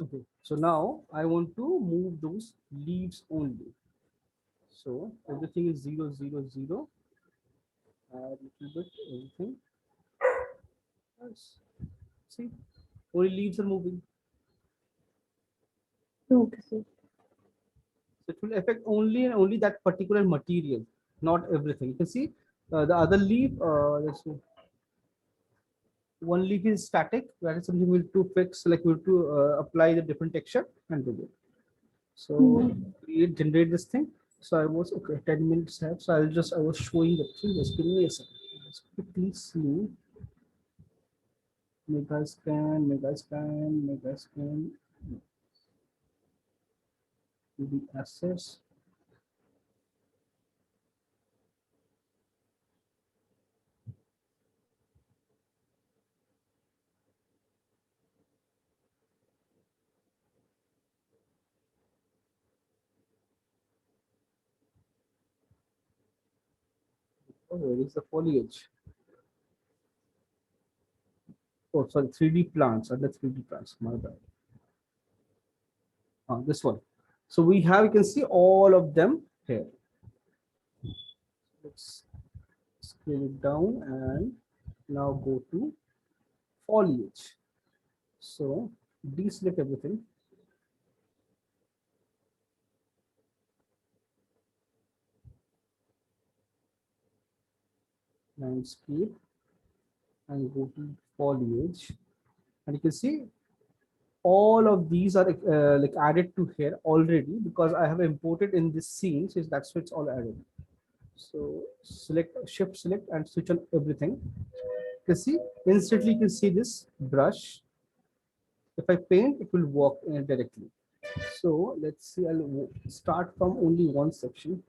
Okay, so now I want to move those leaves only. So everything is 0, 0, 0. Add a little bit, everything. Yes. See, only leaves are moving. Okay, sir. So it will affect only and only that particular material, not everything. You can see the other leaf, let's see, one leaf is static, that is something we'll to fix, like we'll to apply the different texture and do it. So Mhm. create, generate this thing. So I was okay, 10 minutes have. So I was showing the thing. Just give me a second. Let's quickly see. Mega scan, the access. Oh, where is the foliage? Oh, sorry, 3D plants, under 3D plants. My bad. This one. So we have, you can see all of them here. Let's scale it down and now go to foliage. So deselect everything. Landscape and go to foliage. And you can see all of these are like added to here already because I have imported in this scene. So that's why it's all added. So select, shift select and switch on everything. You can see instantly, you can see this brush. If I paint, it will work directly. So let's see, I'll start from only one section.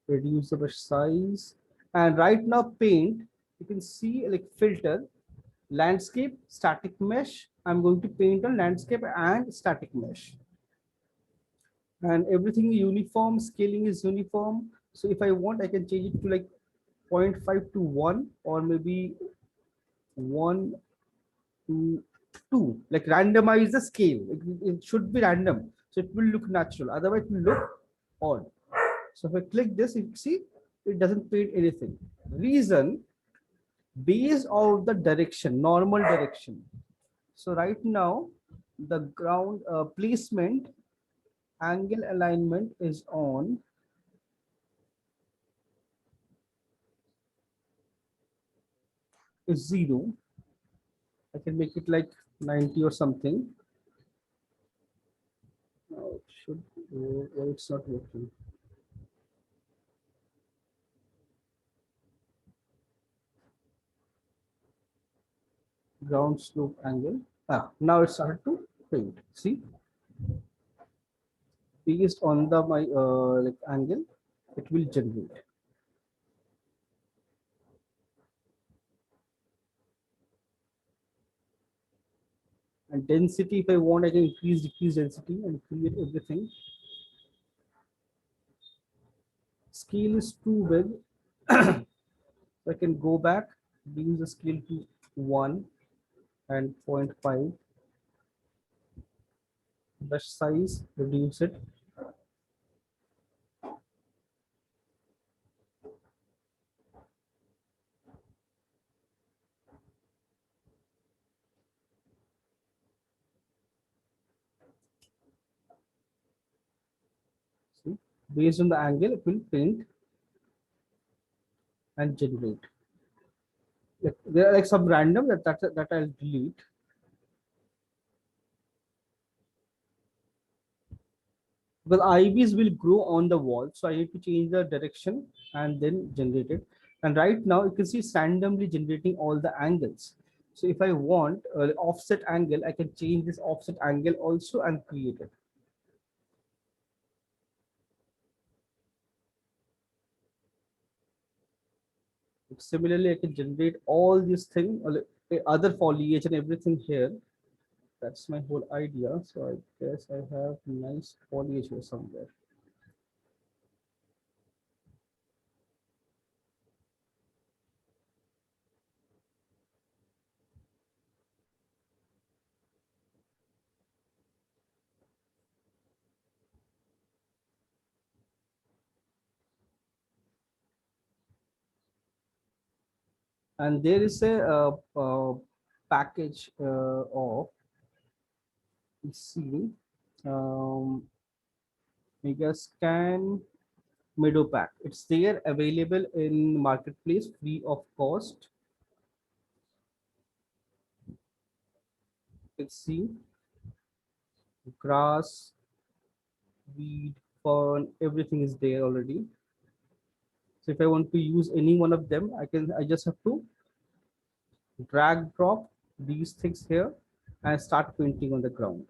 Reduce the brush size. And right now paint, you can see like filter, landscape, static mesh. I'm going to paint on landscape and static mesh. And everything uniform, scaling is uniform. So if I want, I can change it to like 0.5 to 1 or maybe 1 to 2, like randomize the scale. It should be random. So it will look natural. Otherwise, it will look odd. So if I click this, you see, it doesn't paint anything. Reason, based on the direction, normal direction. So right now, the ground placement, angle alignment is on is 0. I can make it like 90 or something. Now it should, oh, it's not working. Ground slope angle. Now it started to paint. See, based on the my like angle, it will generate. And density, if I want, I can increase, decrease density and create everything. Scale is too big. So I can go back, reduce the scale to 1 and zero point 0.5. Brush size, reduce it. See, based on the angle, it will paint and generate. Like, there are like some random that I'll delete. Because IVs will grow on the wall. So I need to change the direction and then generate it. And right now you can see it's randomly generating all the angles. So if I want offset angle, I can change this offset angle also and create it. Similarly, I can generate all these things, other foliage and everything here. That's my whole idea. So I guess I have nice foliage here somewhere. And there is a package of, let's see, um, Megascan Meadow Pack. It's there, available in marketplace, free of cost. Let's see, grass, weed, fern, everything is there already. So if I want to use any one of them, I just have to drag drop these things here and start painting on the ground.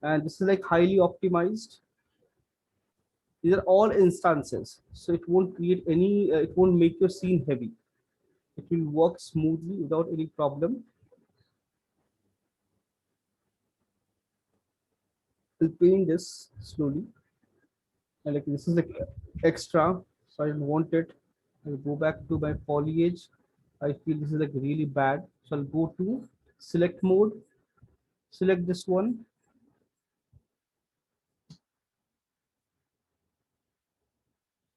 And this is like highly optimized. These are all instances, so it won't create any, it won't make your scene heavy. It will work smoothly without any problem. I'll paint this slowly. And like this is like extra, so I don't want it. I'll go back to my foliage. I feel this is like really bad, so I'll go to select mode, select this one.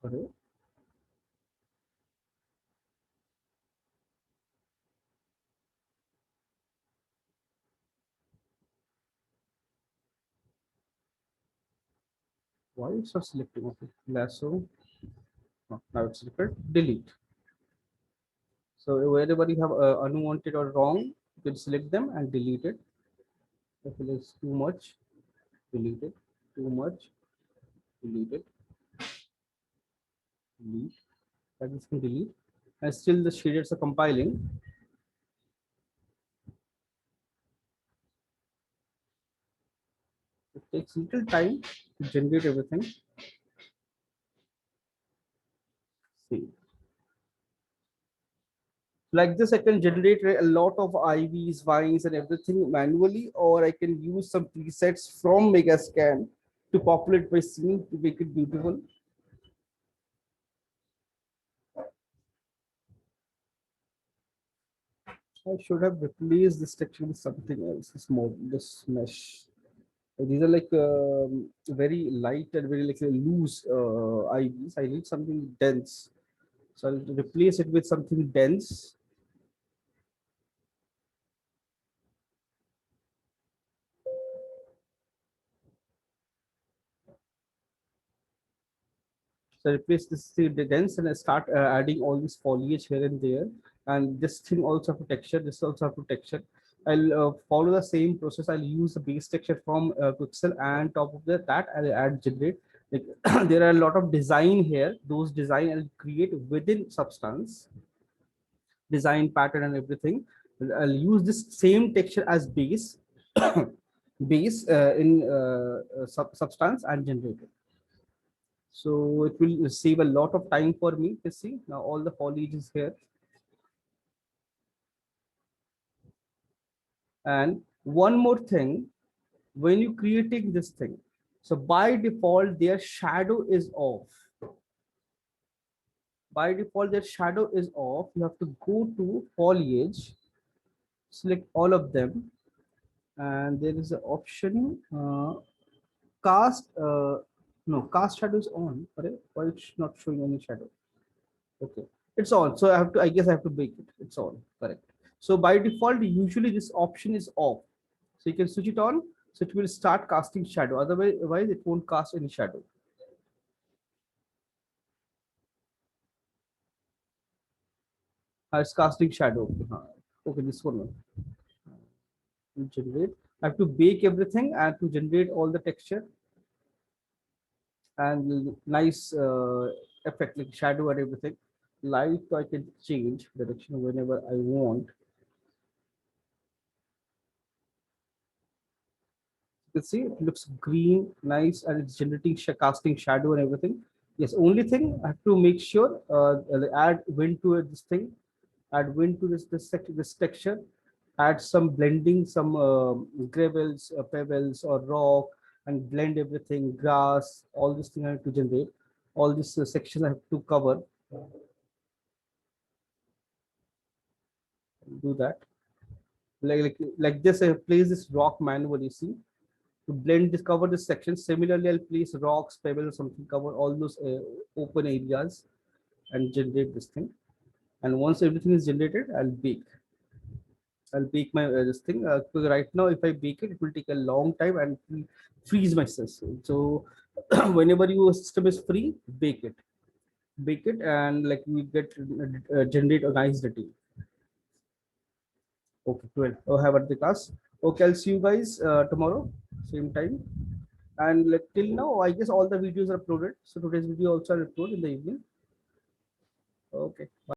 Okay. Why it's not selecting? Okay, lasso. Oh, now it's selected. Delete. So wherever you have unwanted or wrong, you can select them and delete it. If it is too much, delete it. Too much, delete it. Delete. That is can delete. And still the shaders are compiling. It takes little time to generate everything. See. Like this, I can generate a lot of IVs, vines, and everything manually, or I can use some presets from Megascan to populate my scene to make it beautiful. I should have replaced this texture with something else. This mesh. These are like very light and very like loose IVs. I need something dense, so I'll replace it with something dense. So I replace this the dense and I start adding all this foliage here and there. And this thing also have a texture. This also have a texture. I'll follow the same process. I'll use the base texture from Quixel, and top of that I'll add generate. Like there are a lot of design here. Those design I'll create within Substance, design pattern and everything. I'll use this same texture as base, base in Substance and generate it. So it will save a lot of time for me. You see now all the foliage is here. And one more thing, when you creating this thing, so by default their shadow is off. By default their shadow is off. You have to go to foliage, select all of them, and there is an option cast no, cast shadow is on. Correct? Why it's not showing any shadow? Okay, it's on. So I guess I have to make it. It's on. Correct. So by default, usually this option is off. So you can switch it on. So it will start casting shadow. Otherwise, it won't cast any shadow. It's casting shadow. Okay, this one. Generate. I have to bake everything and to generate all the texture and nice effect like shadow and everything. Light, I can change direction whenever I want. You see it looks green, nice, and it's generating casting shadow and everything. Yes, only thing I have to make sure add wind to this thing, add wind to this texture, add some blending, some gravels, pebbles, or rock, and blend everything, grass, all this thing I have to generate. All this section I have to cover. Do that like this. I place this rock manually. See, to blend this, cover this section. Similarly, I'll place rocks, pebbles, something, cover all those open areas and generate this thing. And once everything is generated, I'll bake my this thing. Because right now, if I bake it, it will take a long time and it will freeze my system. So whenever your system is free, bake it, and like we get generate a nice detail. Okay, 12. Oh, have at the class. Okay, I'll see you guys tomorrow, same time. And like till now, I guess all the videos are uploaded. So today's video also I'll upload in the evening. Okay. Bye.